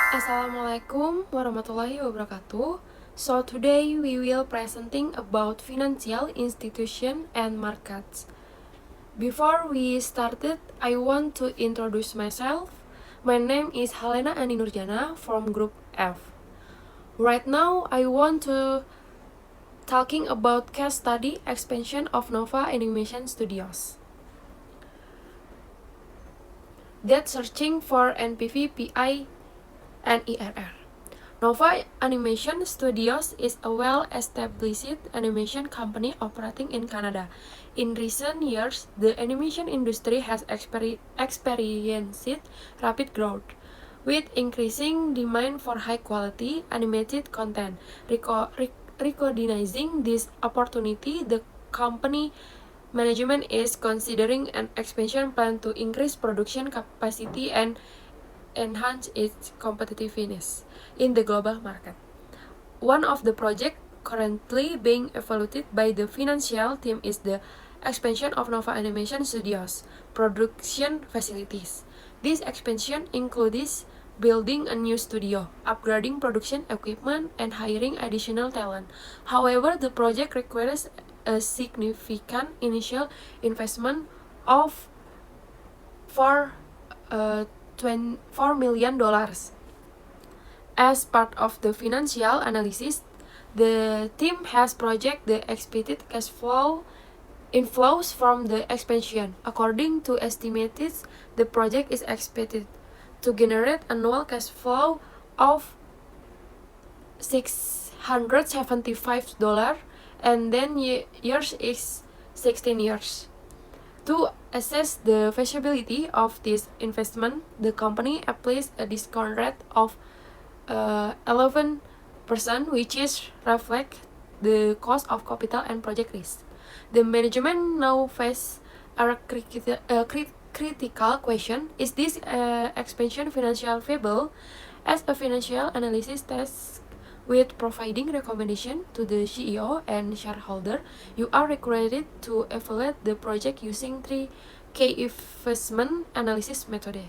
Assalamualaikum warahmatullahi wabarakatuh. So today we will presenting about financial institution and markets. Before we started, I want to introduce myself. My name is Helena Ani Nurjana from Group F. Right now, I want to talking about case study expansion of Nova Animation Studios. That searching for NPV, PI, and IRR. Nova Animation Studios is a well-established animation company operating in Canada. In recent years, the animation industry has experienced rapid growth, with increasing demand for high-quality animated content. Recognizing this opportunity, the company management is considering an expansion plan to increase production capacity and enhance its competitiveness in the global market. One of the projects currently being evaluated by the financial team is the expansion of Nova Animation Studios production facilities. This expansion includes building a new studio, upgrading production equipment, and hiring additional talent. However, the project requires a significant initial investment of $4 million. As part of the financial analysis, the team has projected the expected cash flow inflows from the expansion. According to estimates, the project is expected to generate annual cash flow of $675, and then years is 16 years. To assess the feasibility of this investment, the company applies a discount rate of 11%, which is reflect the cost of capital and project risk. The management now face a critical question: is this expansion financial feasible? As a financial analysis task with providing recommendation to the CEO and shareholder, you are required to evaluate the project using 3 key investment analysis methods.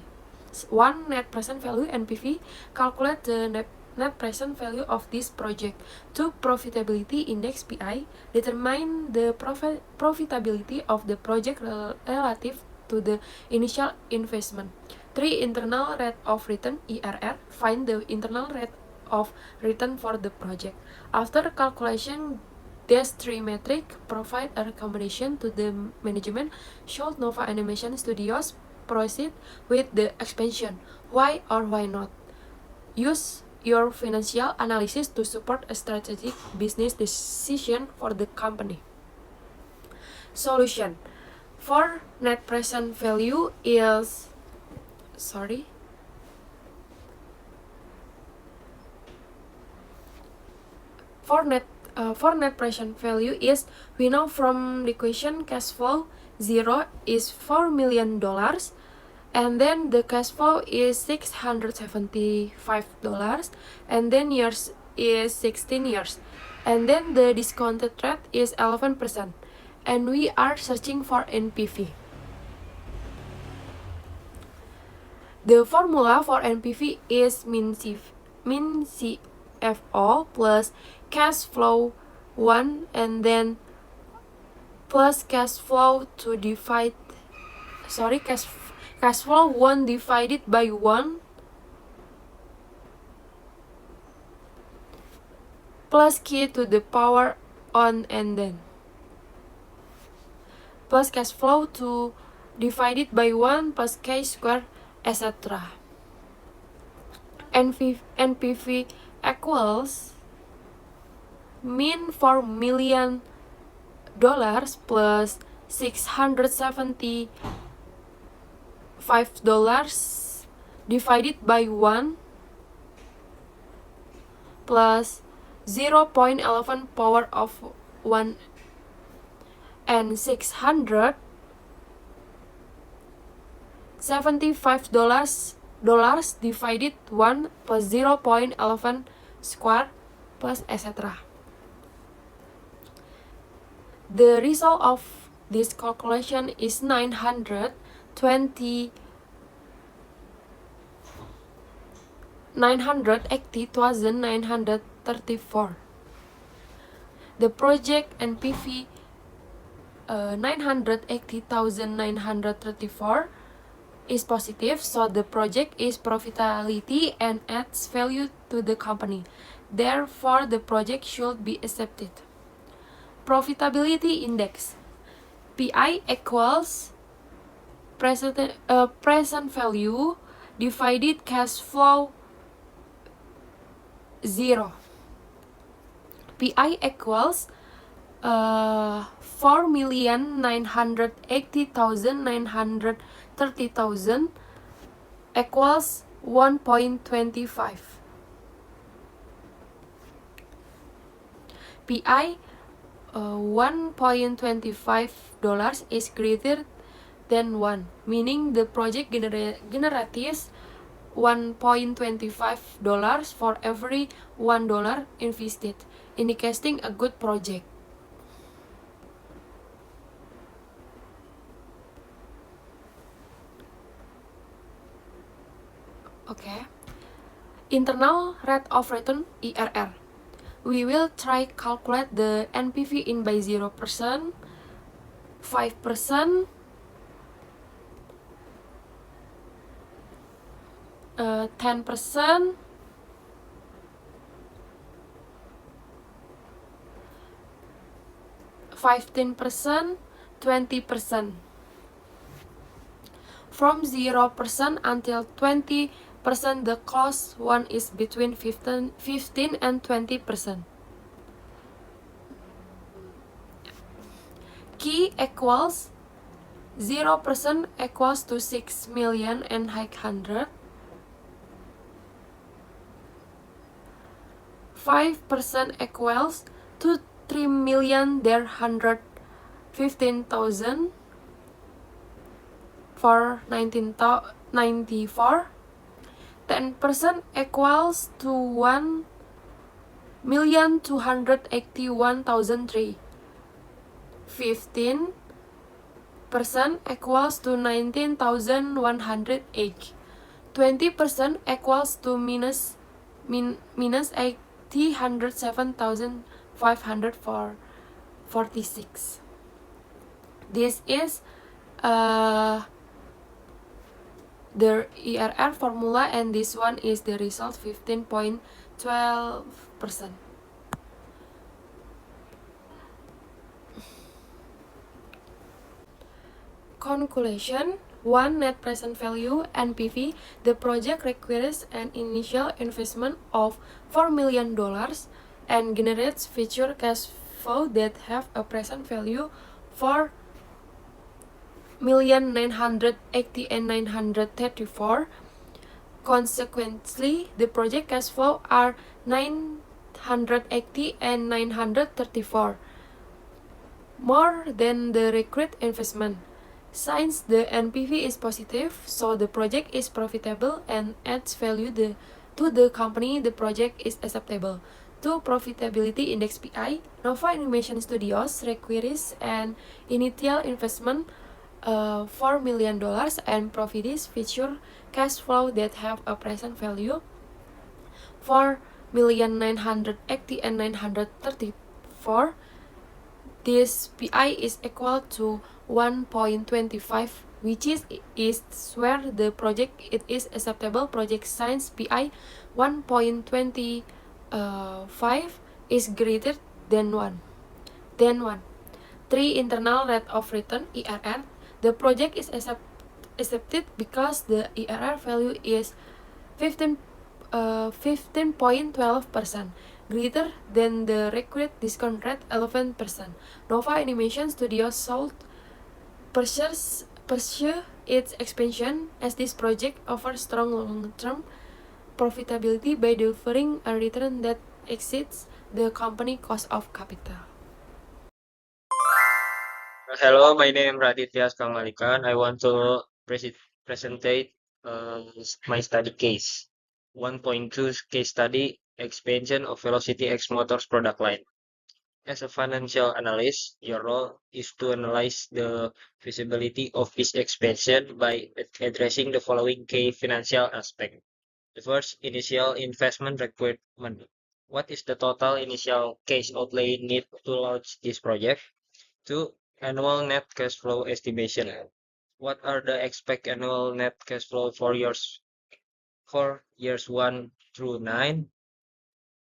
1. Net present value (NPV). Calculate the net present value of this project. 2. Profitability index (PI). Determine the profitability of the project relative to the initial investment. 3. Internal rate of return (IRR). Find the internal rate of return for the project. After calculation, these 3 metrics provide a recommendation to the management. Should Nova Animation Studios proceed with the expansion? Why or why not? Use your financial analysis to support a strategic business decision for the company. Solution for net present value is for net present value is, we know from the equation cash flow 0 is $4 million, and then the cash flow is $675, and then years is 16 years, and then the discounted rate is 11%, and we are searching for NPV. The formula for NPV is min CFO plus cash flow 1, and then plus cash flow cash flow 1 divided by 1 plus k to the power on, and then plus cash flow 2 divided by 1 plus k square, etc. NPV equals min $4 million plus $675 divided by 1 plus 0.11 power of 1, and $675 divided 1 plus 0.11 square plus etc. The result of this calculation is $920 980,934. The project NPV 980,934 is positive, so the project is profitability and adds value to the company. Therefore, the project should be accepted. Profitability index. PI equals present value divided cash flow 0. PI equals 4,980,930,000 equals 1.25. PI $1.25 is greater than 1, meaning the project generates $1.25 for every $1 invested, indicating a good project. Okay. Internal rate of return IRR. We will try calculate the NPV in by 0%, 5%, 10%, 15%, 20%. From 0% until 20%, the close one is between 15 and 20%. Key equals 0% equals to 6,800,000. 5% equals to 3,115,000 for 1994. 10% equals to 1,281,003. 15% equals to 19,108. 20% equals to minus 807,546. This is the IRR formula, and this one is the result 15.12%. Conclusion. 1. Net present value NPV. The project requires an initial investment of $4 million and generates future cash flow that have a present value for 1,980,000 and 934. Consequently, the project cash flow are 980 and 934, more than the required investment. Since the NPV is positive, so the project is profitable and adds value to the company, the project is acceptable. 2. Profitability index PI. Nova Animation Studios requires an initial investment $4 million and provides future cash flow that have a present value 4,980,000 and 934. This PI is equal to 1.25, which is where the project it is acceptable. Project science PI 1.25 is greater than 1. 3. Internal rate of return IRR. The project is accepted because the IRR value is 15.12%, greater than the required discount rate 11%. Nova Animation Studios should pursue its expansion as this project offers strong long-term profitability by delivering a return that exceeds the company cost of capital. Hello, my name is Raditya Kamalikan. I want to present my study case. 1.2 case study, expansion of Velocity X Motors product line. As a financial analyst, your role is to analyze the feasibility of this expansion by addressing the following key financial aspects. The first, initial investment requirement. What is the total initial cash outlay need to launch this project? Two, annual net cash flow estimation. What are the expected annual net cash flow for years 1 through 9?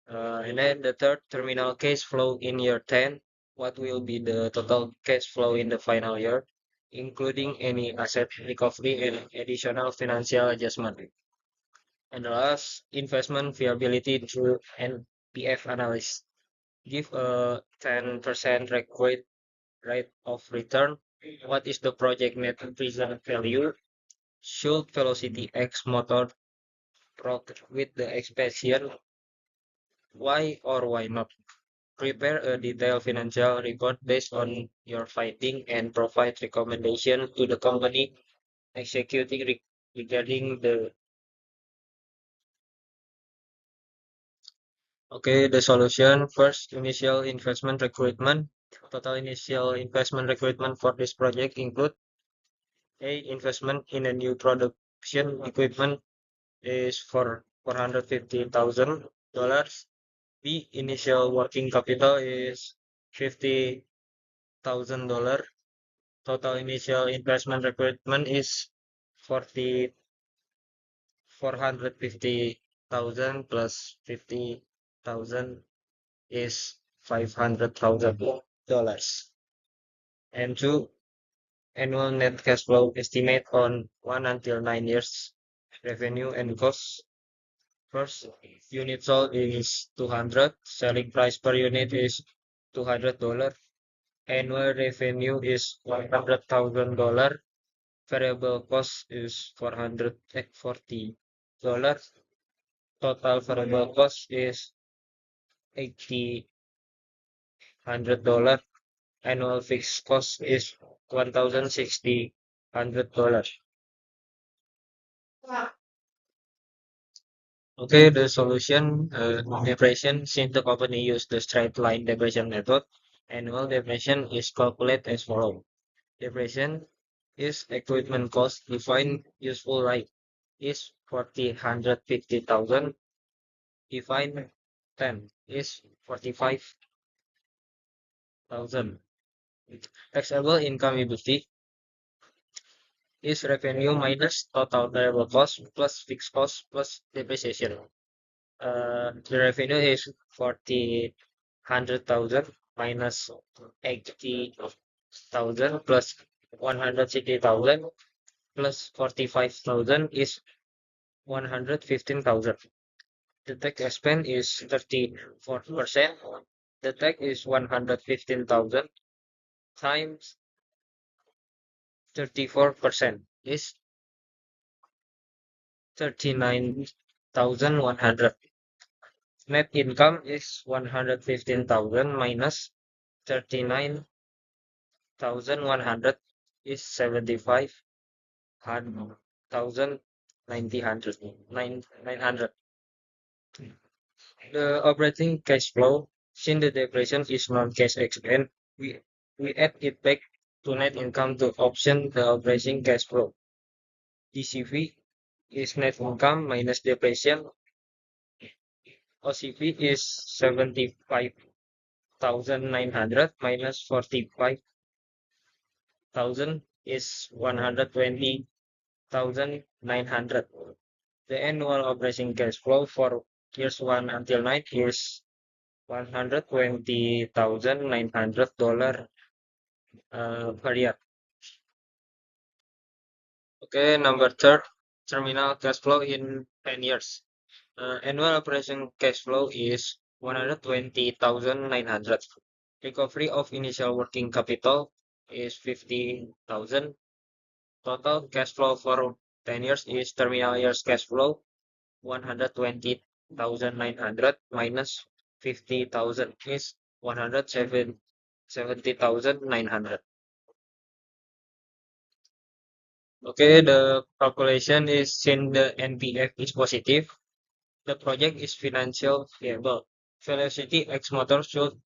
And then the third, terminal cash flow in year 10. What will be the total cash flow in the final year, including any asset recovery and additional financial adjustment? And the last, investment viability through NPF analysis. Give a 10% required rate of return. What is the project net present value? Should Velocity X motor proc with the expansion? Why or why not? Prepare a detailed financial report based on your finding and provide recommendation to the company executing regarding the the solution. First, initial investment recruitment. Total initial investment recruitment for this project include A, investment in a new production equipment is for $450,000. B, initial working capital is $50,000. Total initial investment requirement is 40 450,000 plus 50,000 is $500,000. And two, annual net cash flow estimate on 1 until 9 years revenue and costs. First, unit sold is 200, selling price per unit is $200, annual revenue is $100,000, variable cost is $440, total variable cost is $8,100, annual fixed cost is $1,600. Okay, the solution, depression, since the company used the straight line depression method, annual depression is calculated as follows. Depression is equipment cost defined useful life is 150,000 defined 10 is 45,000. Taxable income ability is revenue minus total variable cost plus fixed cost plus depreciation. The revenue is 100,000 minus 80,000 plus 160,000 plus 45,000 is 115,000. The tax expense is 34%. The tax is 115,000 times 34% is 39,100. Net income is 115,000 minus 39,100 is 75,900. The operating cash flow, since the depreciation is non-cash expense, we add it back to net income to option the operating cash flow. DCV is net income minus depreciation. OCV is 75,900 minus 45,000 is 120,900. The annual operating cash flow for years 1 until 9 is $120,900 per year. Okay, number third, terminal cash flow in 10 years. Annual operation cash flow is 120,900. Recovery of initial working capital is 50,000. Total cash flow for 10 years is terminal years cash flow 120,900 minus 50,000 is 170,900. Okay, the calculation is since the NPF is positive, the project is financial viable. Velocity X Motor should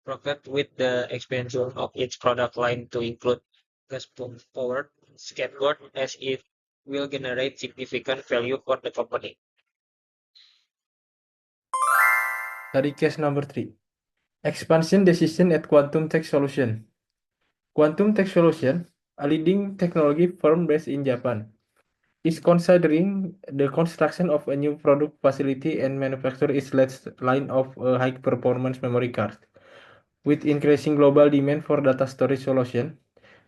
profit with the expansion of its product line to include gas powered skateboard as it will generate significant value for the company. Study case number 3. Expansion decision at Quantum Tech Solution. Quantum Tech Solution, a leading technology firm based in Japan, is considering the construction of a new product facility and manufacture its latest line of high-performance memory cards. With increasing global demand for data storage solution,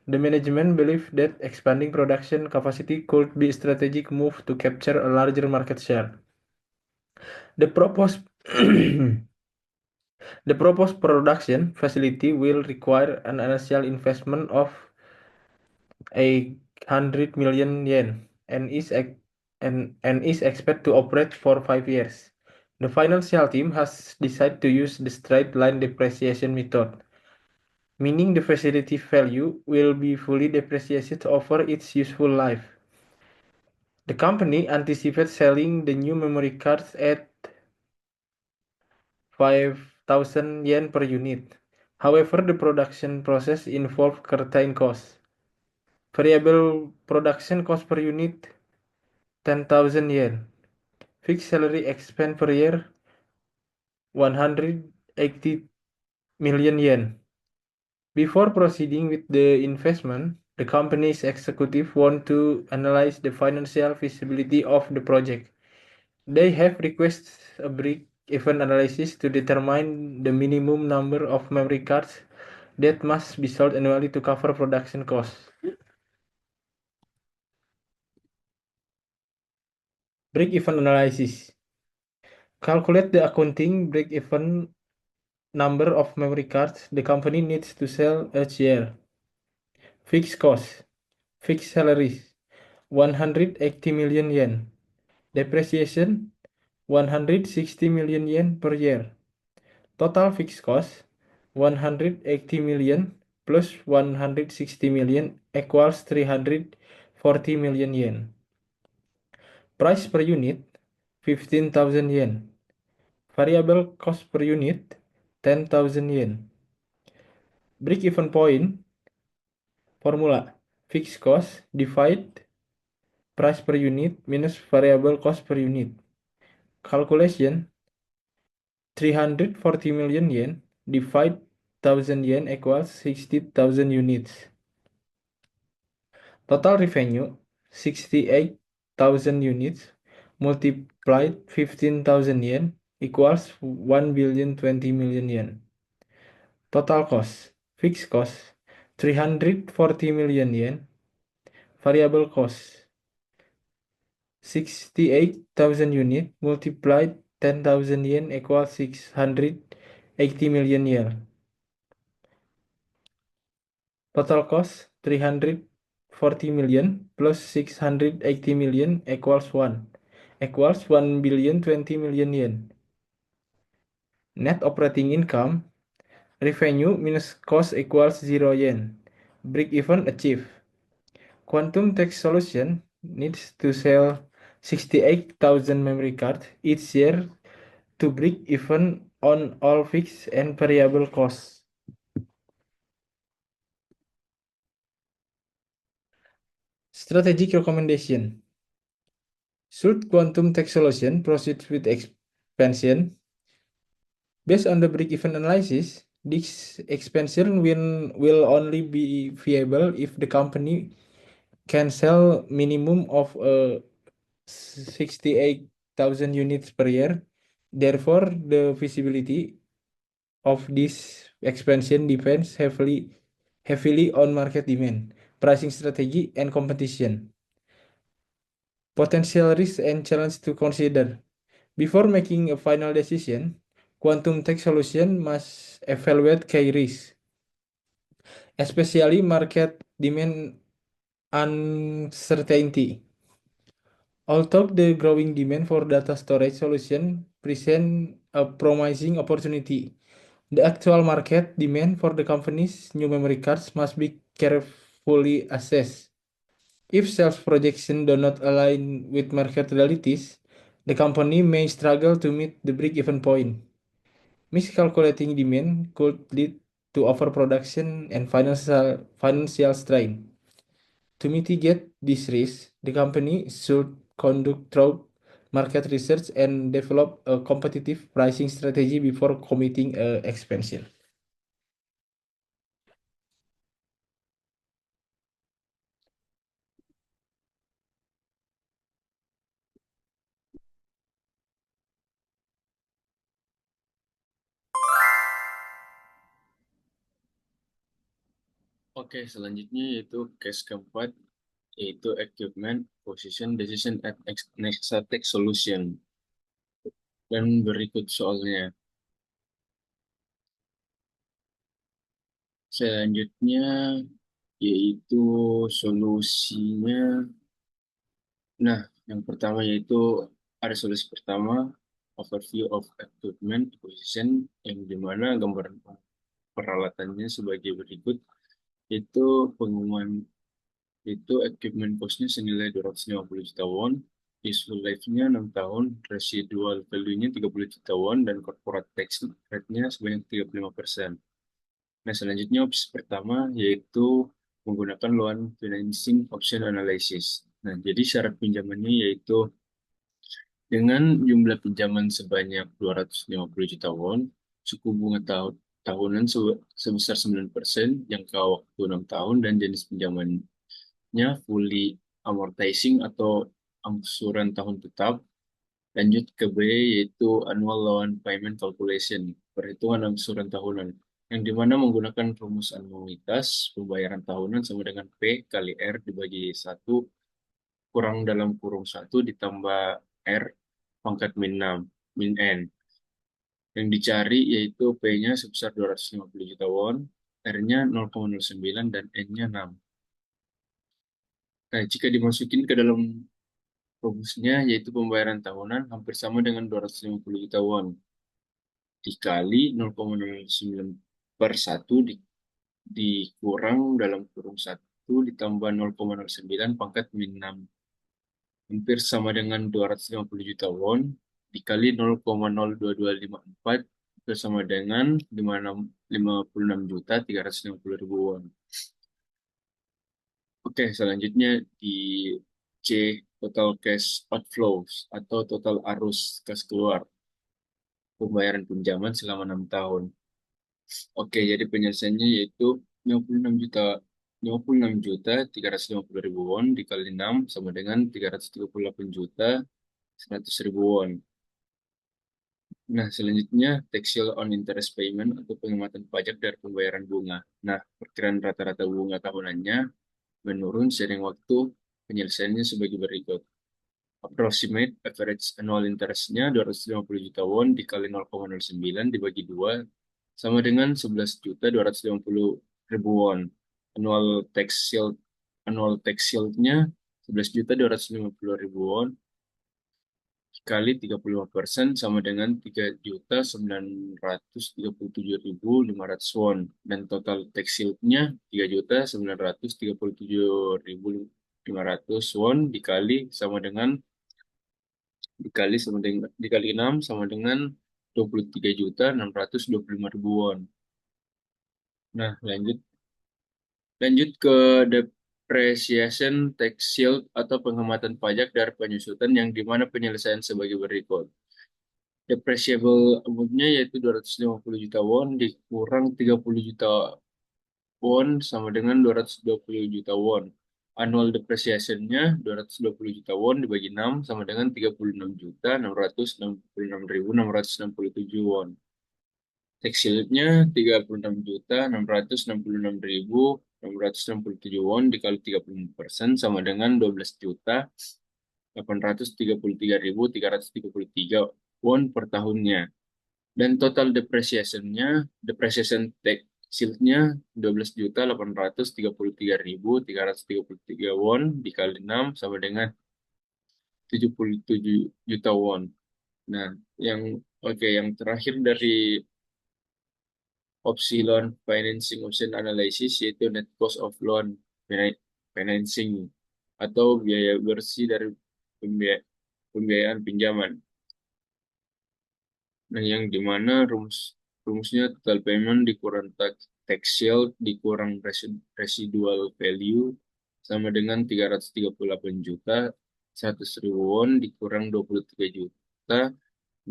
the management believes that expanding production capacity could be a strategic move to capture a larger market share. The proposed The proposed production facility will require an initial investment of 100 million yen and is expected to operate for 5 years. The financial team has decided to use the straight line depreciation method, meaning the facility value will be fully depreciated over its useful life. The company anticipates selling the new memory cards at 5,000 yen per unit. However, the production process involves certain costs. Variable production cost per unit 10,000 yen. Fixed salary expense per year 180 million yen. Before proceeding with the investment, the company's executive want to analyze the financial feasibility of the project. They have requested a break-even analysis to determine the minimum number of memory cards that must be sold annually to cover production costs. Break-even analysis. Calculate the accounting break-even number of memory cards the company needs to sell each year. Fixed costs. Fixed salaries 180 million yen. Depreciation 160 million yen per year. Total fixed cost 180 million plus 160 million equals 340 million yen. Price per unit 15,000 yen. Variable cost per unit 10,000 yen. Break-even point formula fixed cost divide price per unit minus variable cost per unit. Calculation 340 million yen divide 1000 yen equals 60,000 units. Total revenue 68,000 units multiplied 15,000 yen equals 1,020 million yen. Total cost fixed cost 340 million yen. Variable cost 68,000 units multiplied 10,000 yen equals 680 million yen. Total cost 340 million plus 680 million equals 1,020 million yen. Net operating income revenue minus cost equals 0 yen. Break even achieved. Quantum Tech Solution needs to sell 68,000 memory cards each year to break even on all fixed and variable costs. Strategic recommendation. Should Quantum Tech Solution proceed with expansion? Based on the break-even analysis, this expansion will only be viable if the company can sell minimum of 68,000 units per year. Therefore, the feasibility of this expansion depends heavily on market demand, pricing strategy, and competition. Potential risks and challenges to consider. Before making a final decision, Quantum Tech Solution must evaluate key risks, especially market demand uncertainty. Although the growing demand for data storage solution present a promising opportunity, the actual market demand for the company's new memory cards must be carefully assessed. If sales projections do not align with market realities, the company may struggle to meet the break-even point. Miscalculating demand could lead to overproduction and financial strain. To mitigate this risk, the company should conduct thorough market research, and develop a competitive pricing strategy before committing expansion. Oke, selanjutnya yaitu case keempat, yaitu equipment position decision at Nexatech solution. Dan berikut soalnya. Selanjutnya yaitu solusinya. Nah, yang pertama yaitu ada solusi pertama, overview of equipment position, yang dimana gambaran peralatannya sebagai berikut. Itu pengumuman itu equipment costnya senilai 250 juta won, useful life-nya 6 tahun, residual value-nya 30 juta won, dan corporate tax rate-nya sebanyak 35%. Nah, selanjutnya opsi pertama yaitu menggunakan loan financing option analysis. Nah, jadi syarat pinjamannya yaitu dengan jumlah pinjaman sebanyak 250 juta won, suku bunga tahunan sebesar 9%, jangka waktu 6 tahun, dan jenis pinjamannya fully amortizing atau angsuran tahun tetap. Lanjut ke B, yaitu annual loan payment calculation, perhitungan angsuran tahunan, yang dimana menggunakan rumus anuitas pembayaran tahunan sama dengan P kali R dibagi 1 kurang dalam kurung 1 ditambah R pangkat min 6, min N. Yang dicari yaitu P-nya sebesar 250 juta won, R-nya 0,09, dan N-nya 6. Nah, jika dimasukin ke dalam rumusnya, yaitu pembayaran tahunan hampir sama dengan 250 juta won. Dikali 0,09 per 1 dikurang dalam kurung 1 ditambah 0,09 pangkat min 6. Hampir sama dengan 250 juta won dikali 0,02254 bersama dengan 56.360.000 won. Oke, selanjutnya di C, total cash outflows atau total arus kas keluar pembayaran pinjaman selama 6 tahun. Oke, jadi penyelesaiannya yaitu 56 juta 350.000 won dikali 6 sama dengan 338 juta 100.000 won. Nah, selanjutnya tax shield on interest payment atau penghematan pajak dari pembayaran bunga. Nah, perkiraan rata-rata bunga tahunannya menurun seiring waktu, penyelesaiannya sebagai berikut. Approximate average annual interest-nya 250 juta won dikali 0,09 dibagi 2 sama dengan 11.250.000 won. Annual tax shield-nya 11.250.000 won dikali 35% sama dengan 3.937.500 won, dan total tax shield-nya 3.937.500 won dikali 6 sama dengan 23.625.000 won. Nah, lanjut ke depreciation tax shield atau penghematan pajak dari penyusutan, yang dimana penyelesaian sebagai berikut. Depreciable amount-nya yaitu 250 juta won dikurang 30 juta won sama dengan 220 juta won. Annual depreciation-nya 220 juta won dibagi 6 sama dengan 36.666.667 won. Tax shield-nya 36.666.667 won dikali 30% sama dengan 12.833.333 won per tahunnya. Dan total depreciation tax shield-nya 12.833.333 won dikali 6 sama dengan 77 juta won. Nah, yang terakhir dari opsi loan financing option analysis yaitu net cost of loan financing atau biaya bersih dari pembiayaan pinjaman. Nah, yang dimana rumusnya total payment dikurang tax shield dikurang residual value sama dengan 338 juta 100.000 won dikurang 23.625.000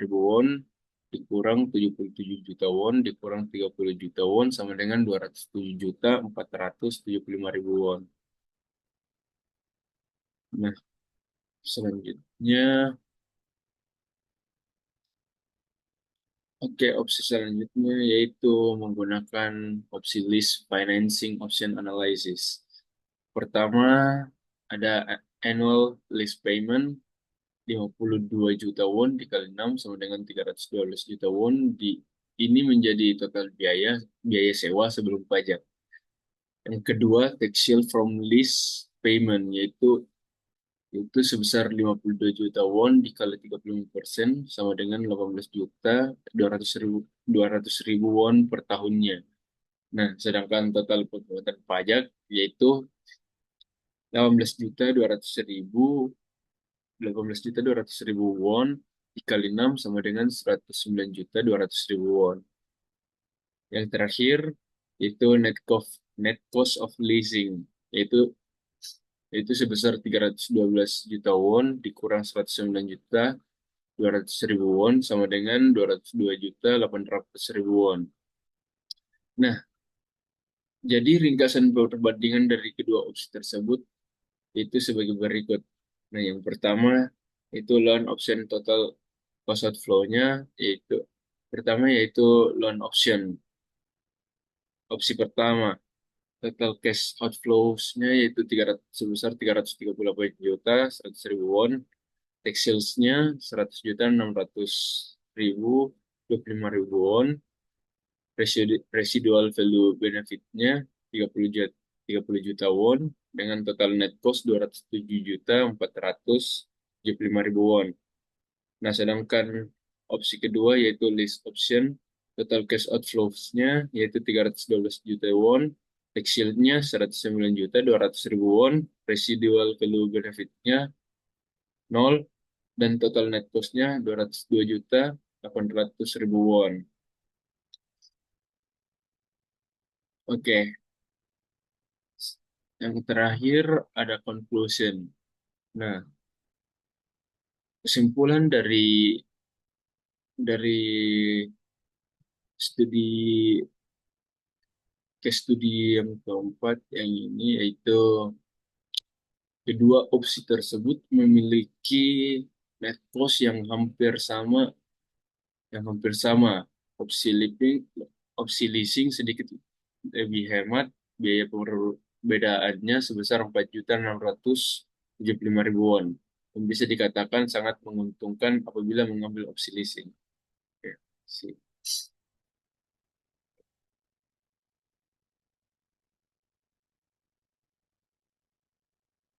won dikurang 77 juta won dikurang 30 juta won sama dengan 207.475.000 won. Nah, selanjutnya, opsi selanjutnya yaitu menggunakan opsi list financing option analysis. Pertama, ada annual list payment 52 juta won dikali 6 sama dengan 312 juta won. Ini menjadi total biaya sewa sebelum pajak. Yang kedua, tax shield from lease payment, yaitu sebesar 52 juta won dikali 35% sama dengan 18 juta 200 ribu won per tahunnya. Nah, sedangkan total penghutang pajak yaitu 18 juta 200 ribu won dikali 6 sama dengan 109.200.000 won. Yang terakhir itu net cost of leasing, yaitu sebesar 312 juta won dikurang 109.200.000 won sama dengan 202.800.000 won. Nah, jadi ringkasan perbandingan dari kedua opsi tersebut itu sebagai berikut. Nah, yang pertama itu loan option total cost outflow-nya, yaitu loan option. Opsi pertama, total cash outflows-nya yaitu sebesar 338.100.000 won. Tax sales-nya 100.600.000, 25.000 won. Residual value benefit-nya 30 juta won dengan total net cost 207.475.000 won. Nah, sedangkan opsi kedua yaitu list option, total cash outflows-nya yaitu 312 juta won, tax shield-nya 109.200.000 won, residual value benefit-nya 0, dan total net cost-nya 202.800.000 won. Oke. Yang terakhir ada conclusion. Nah, kesimpulan dari studi yang keempat yang ini yaitu kedua opsi tersebut memiliki net cost yang hampir sama. Opsi leasing sedikit lebih hemat, biaya perbedaannya sebesar 4.675.000 won. Dan bisa dikatakan sangat menguntungkan apabila mengambil opsi leasing. Oke, sip.